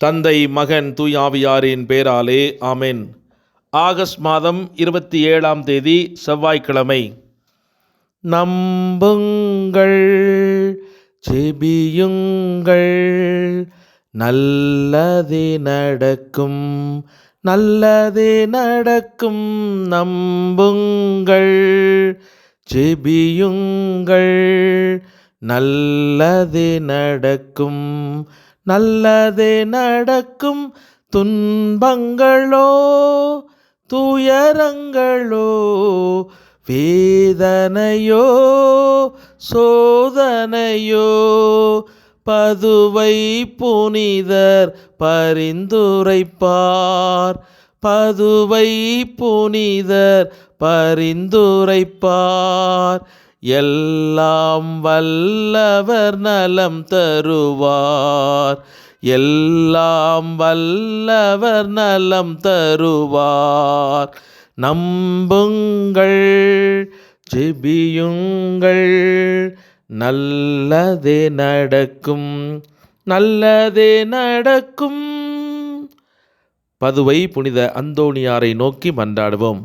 தந்தை, மகன், தூய் ஆவியாரின் பேராலே ஆமென். ஆகஸ்ட் மாதம் 27ஆம் தேதி செவ்வாய்க்கிழமை. நம்புங்கள், ஜெபியுங்கள், நல்லதே நடக்கும், நல்லதே நடக்கும். நம்புங்கள், ஜெபியுங்கள், நல்லதே நடக்கும், நல்லதே நடக்கும். துன்பங்களோ துயரங்களோ வேதனையோ சோதனையோ பதுவை புனிதர் பரிந்துரைப்பார், பதுவை புனிதர் பரிந்துரைப்பார். எல்லாம் வல்லவர் நலம் தருவார், எல்லாம் வல்லவர் நலம் தருவார். நம்புங்கள், ஜெபியுங்கள், நல்லதே நடக்கும், நல்லதே நடக்கும். பதுவை புனித அந்தோணியாரை நோக்கி மன்றாடுவோம்.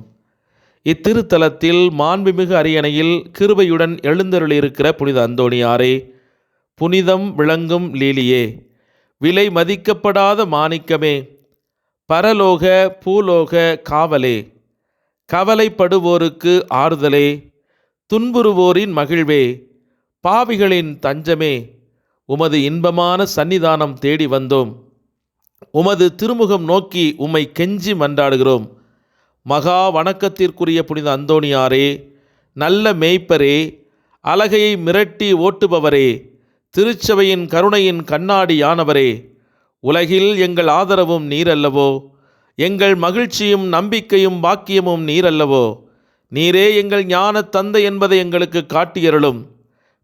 இத்திருத்தலத்தில் மாண்புமிகு அரியணையில் கிருபையுடன் எழுந்தருளியிருக்கிற புனித அந்தோணியாரே, புனிதம் விளங்கும் லீலியே, விலை மதிக்கப்படாத மாணிக்கமே, பரலோக பூலோக காவலே, கவலைப்படுவோருக்கு ஆறுதலே, துன்புறுவோரின் மகிழ்வே, பாவிகளின் தஞ்சமே, உமது இன்பமான சன்னிதானம் தேடி வந்தோம். உமது திருமுகம் நோக்கி உம்மை கெஞ்சி மன்றாடுகிறோம். மகா வணக்கத்திற்குரிய புனித அந்தோணியாரே, நல்ல மேய்ப்பரே, அலகையை மிரட்டி ஓட்டுபவரே, திருச்சபையின் கருணையின் கண்ணாடியானவரே, உலகில் எங்கள் ஆதரவும் நீரல்லவோ, எங்கள் மகிழ்ச்சியும் நம்பிக்கையும் பாக்கியமும் நீரல்லவோ. நீரே எங்கள் ஞான தந்தை என்பதை எங்களுக்கு காட்டியருளும்.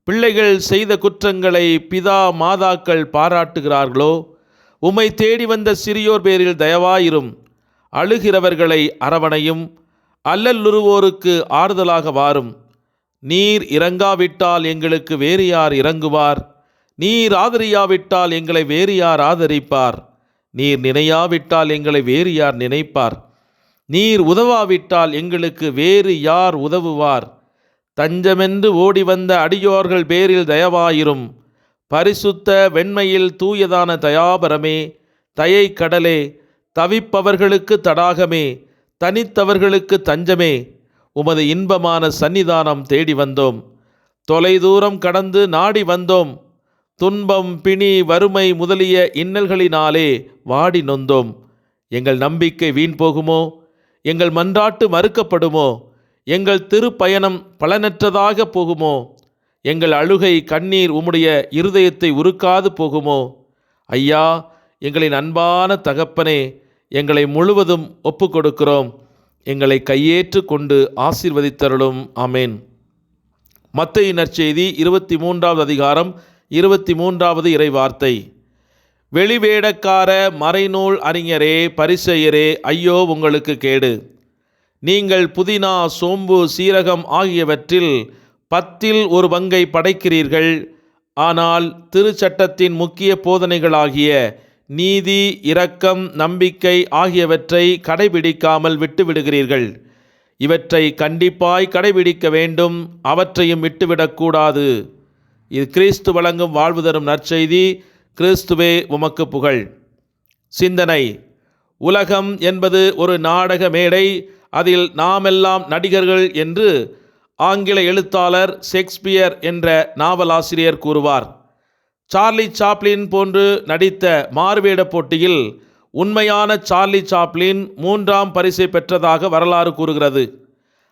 பிள்ளைகள் செய்த குற்றங்களை பிதா மாதாக்கள் பாராட்டுகிறார்களோ, உம்மை தேடி வந்த சிறியோர் பேரில் தயவாயிரும். அழுகிறவர்களை அரவணையும், அல்லலுறுவோருக்கு ஆறுதலாக வாரும். நீர் இறங்காவிட்டால் எங்களுக்கு வேறு யார் இறங்குவார்? நீர் ஆதரியாவிட்டால் எங்களை வேறு யார் ஆதரிப்பார்? நீர் நினையாவிட்டால் எங்களை வேறு யார் நினைப்பார்? நீர் உதவாவிட்டால் எங்களுக்கு வேறு யார் உதவுவார்? தஞ்சமென்று ஓடி வந்த அடியோர்கள் பேரில் தயவாயிரும். பரிசுத்த வெண்மையில் தூயதான தயாபரமே, தயை கடலே, தவிப்பவர்களுக்கு தடாகமே, தனித்தவர்களுக்கு தஞ்சமே, உமது இன்பமான சன்னிதானம் தேடி வந்தோம். தொலைதூரம் கடந்து நாடி வந்தோம். துன்பம், பிணி, வறுமை முதலிய இன்னல்களினாலே வாடி நொந்தோம். எங்கள் நம்பிக்கை வீண் போகுமோ? எங்கள் மன்றாட்டு மறுக்கப்படுமோ? எங்கள் திருப்பயணம் பலனற்றதாக போகுமோ? எங்கள் அழுகை கண்ணீர் உம்முடைய இருதயத்தை உருக்காது போகுமோ? ஐயா, எங்களின் அன்பான தகப்பனே, எங்களை முழுவதும் ஒப்பு கொடுக்கிறோம். எங்களை கையேற்று கொண்டு ஆசீர்வதித்தருளும். ஆமேன். மத்தேயு நற்செய்தி 23வது அதிகாரம் 23வது இறைவார்த்தை. வெளிவேடக்கார மறைநூல் அறிஞரே, பரிசேயரே, ஐயோ உங்களுக்கு கேடு! நீங்கள் புதினா, சோம்பு, சீரகம் ஆகியவற்றில் 10ல் 1 பங்கை படைக்கிறீர்கள். ஆனால் திருச்சட்டத்தின் முக்கிய போதனைகளாகிய நீதி, இரக்கம், நம்பிக்கை ஆகியவற்றை கடைபிடிக்காமல் விட்டுவிடுகிறீர்கள். இவற்றை கண்டிப்பாய் கடைபிடிக்க வேண்டும், அவற்றையும் விட்டுவிடக்கூடாது. இது கிறிஸ்து வழங்கும் வாழ்வு தரும் நற்செய்தி. கிறிஸ்துவே உமக்கு புகழ். சிந்தனை. உலகம் என்பது ஒரு நாடக மேடை, அதில் நாமெல்லாம் நடிகர்கள் என்று ஆங்கில எழுத்தாளர் ஷேக்ஸ்பியர் என்ற நாவலாசிரியர் கூறுவார். சார்லி சாப்ளின் போன்று நடித்த மாறுவேட போட்டியில் உண்மையான சார்லி சாப்ளின் 3ஆம் பரிசை பெற்றதாக வரலாறு கூறுகிறது.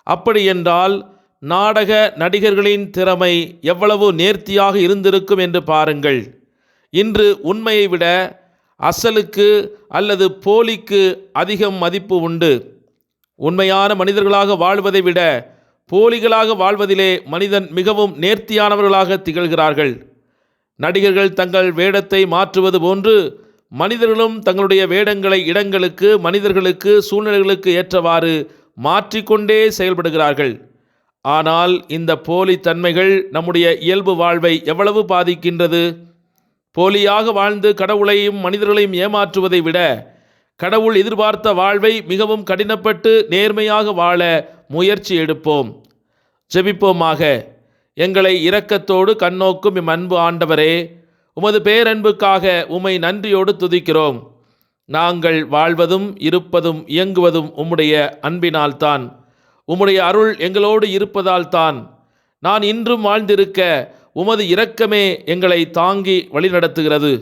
அப்படியென்றால் நாடக நடிகர்களின் திறமை எவ்வளவு நேர்த்தியாக இருந்திருக்கும் என்று பாருங்கள். இன்று உண்மையை விட அசலுக்கு அல்லது போலிக்கு அதிகம் மதிப்பு உண்டு. உண்மையான மனிதர்களாக வாழ்வதை விட போலிகளாக வாழ்வதிலே மனிதன் மிகவும் நேர்த்தியானவர்களாக திகழ்கிறார்கள். நடிகர்கள் தங்கள் வேடத்தை மாற்றுவது போன்று மனிதர்களும் தங்களுடைய வேடங்களை இடங்களுக்கு, மனிதர்களுக்கு, சூழ்நிலைகளுக்கு ஏற்றவாறு மாற்றிக்கொண்டே செயல்படுகிறார்கள். ஆனால் இந்த போலி தன்மைகள் நம்முடைய இயல்பு வாழ்வை எவ்வளவு பாதிக்கின்றது? போலியாக வாழ்ந்து கடவுளையும் மனிதர்களையும் ஏமாற்றுவதை விட கடவுள் எதிர்பார்த்த வாழ்வை மிகவும் கடினப்பட்டு நேர்மையாக வாழ முயற்சி எடுப்போம். ஜெபிப்போமாக. எங்களை இரக்கத்தோடு கண்ணோக்கும் எம் அன்பு ஆண்டவரே, உமது பேரன்புக்காக உம்மை நன்றியோடு துதிக்கிறோம். நாங்கள் வாழ்வதும் இருப்பதும் இயங்குவதும் உம்முடைய அன்பினால்தான், உம்முடைய அருள் எங்களோடு இருப்பதால்தான். நான் இன்றும் வாழ்ந்திருக்க உமது இரக்கமே எங்களை தாங்கி வழிநடத்துகிறது.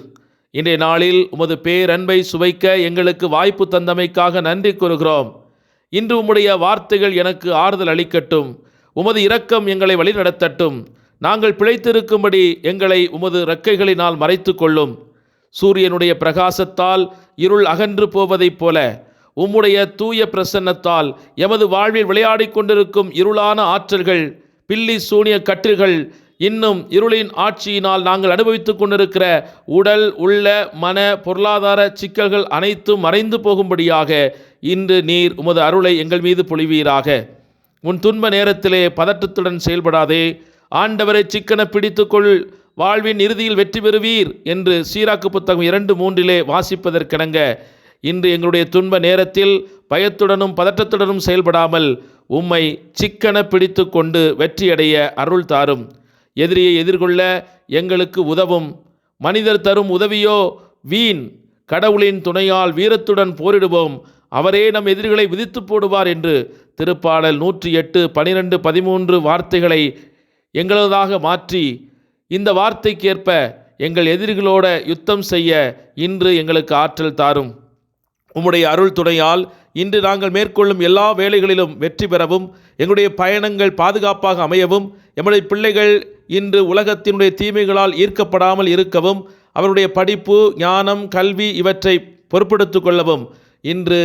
இன்றைய நாளில் உமது பேரன்பை சுவைக்க எங்களுக்கு வாய்ப்பு தந்தமைக்காக நன்றி கூறுகிறோம். இன்று உம்முடைய வார்த்தைகள் எனக்கு ஆறுதல் அளிக்கட்டும். உமது இரக்கம் எங்களை வழிநடத்தட்டும். நாங்கள் பிழைத்திருக்கும்படி எங்களை உமது இறக்கைகளினால் மறைத்து கொள்ளும். சூரியனுடைய பிரகாசத்தால் இருள் அகன்று போவதைப் போல உம்முடைய தூய பிரசன்னத்தால் எமது வாழ்வில் விளையாடி கொண்டிருக்கும் இருளான ஆற்றல்கள், பில்லி சூனிய கட்டில்கள், இன்னும் இருளின் ஆட்சியினால் நாங்கள் அனுபவித்துக் கொண்டிருக்கிற உடல் உள்ள மன பொருளாதார சிக்கல்கள் அனைத்தும் மறைந்து போகும்படியாக இன்று நீர் உமது அருளை எங்கள் மீது பொழிவீராக. உன் துன்ப நேரத்திலே பதற்றத்துடன் செயல்படாதே. ஆண்டவரை சிக்கன பிடித்துக்கொள், வாழ்வின் இறுதியில் வெற்றி பெறுவீர் என்று சீராக்கு புத்தகம் 2:3 வாசிப்பதற்கிணங்க இன்று எங்களுடைய துன்ப நேரத்தில் பயத்துடனும் பதற்றத்துடனும் செயல்படாமல் உம்மை சிக்கன பிடித்து கொண்டு வெற்றியடைய அருள் தாரும். எதிரியை எதிர்கொள்ள எங்களுக்கு உதவும். மனிதர் தரும் உதவியோ வீண். கடவுளின் துணையால் வீரத்துடன் போரிடுவோம். அவரே நம் எதிரிகளை விதித்து போடுவார் என்று திருப்பாடல் 108, 12, 13 வார்த்தைகளை எங்களதாக மாற்றி இந்த வார்த்தைக்கேற்ப எங்கள் எதிரிகளோட யுத்தம் செய்ய இன்று எங்களுக்கு ஆற்றல் தாரும். உம்முடைய அருள் துணையால் இன்று நாங்கள் மேற்கொள்ளும் எல்லா வேலைகளிலும் வெற்றி பெறவும், எங்களுடைய பயணங்கள் பாதுகாப்பாக அமையவும், எம்முடைய பிள்ளைகள் இன்று உலகத்தினுடைய தீமைகளால் ஈர்க்கப்படாமல் இருக்கவும், அவருடைய படிப்பு, ஞானம், கல்வி இவற்றை பொறுப்பெடுத்து கொள்ளவும் இன்று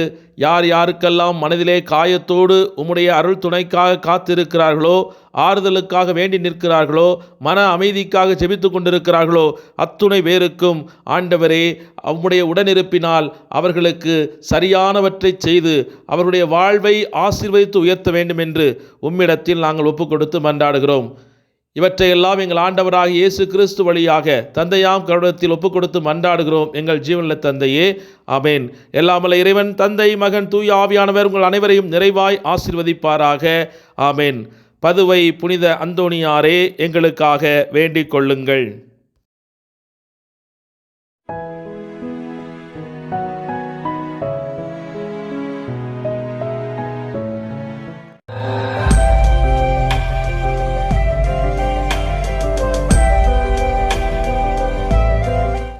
யார் யாருக்கெல்லாம் மனதிலே காயத்தோடு உம்முடைய அருள் துணைக்காக காத்திருக்கிறார்களோ, ஆறுதலுக்காக வேண்டி நிற்கிறார்களோ, மன அமைதிக்காக ஜெபித்து கொண்டிருக்கிறார்களோ, அத்துணை பேருக்கும் ஆண்டவரே உம்முடைய உடனிருப்பினால் அவர்களுக்கு சரியானவற்றை செய்து அவருடைய வாழ்வை ஆசீர்வதித்து உயர்த்த வேண்டும் என்று உம்மிடத்தில் நாங்கள் ஒப்பு கொடுத்து மன்றாடுகிறோம். இவற்றையெல்லாம் எங்கள் ஆண்டவராகிய இயேசு கிறிஸ்து வழியாக தந்தையாம் கருடத்தில் ஒப்புக் கொடுத்து மன்றாடுகிறோம் எங்கள் ஜீவனுள்ள தந்தையே, ஆமென். எல்லாமல்ல இறைவன் தந்தை, மகன், தூய ஆவியானவர் உங்கள் அனைவரையும் நிறைவாய் ஆசீர்வதிப்பாராக. ஆமென். பதுவை புனித அந்தோணியாரே, எங்களுக்காக வேண்டிக் கொள்ளுங்கள்.